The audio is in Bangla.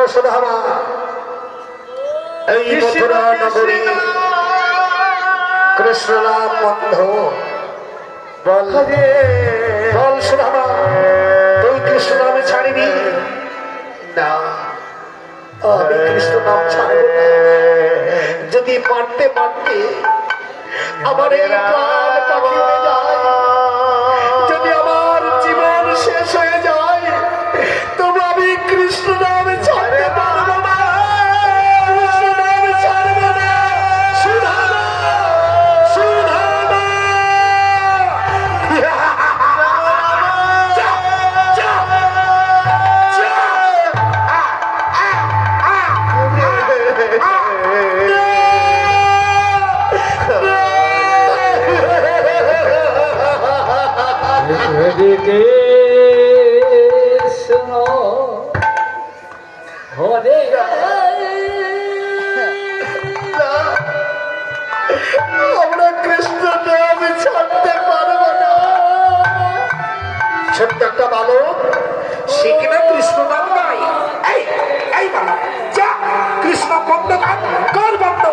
সুধামা এই মথুরা নগরী কৃষ্ণ নাম বন্ধ বল বল সুধামা তুই কৃষ্ণ নামে ছাড়িবি না আমি কৃষ্ণ নাম ছাড়ব না যদি পারতে পারতে আমার এই প্রাণ পাখি হয়ে যায় যদি আমার জীবন শেষ হয়ে যায় তবু আমি কৃষ্ণ নামে ছাড়তে পারবো না কৃষ্ণ নামে ছাড়ব না সুধামা সুধামা হরে কৃষ্ণ হরে আমরা কৃষ্ণ নাম ছাড়তে পারবো না ছোট্ট একটা বালক সে কিনা কৃষ্ণ নাম গায় এই এই বালক যা কৃষ্ণ বন্ধ কর বন্ধ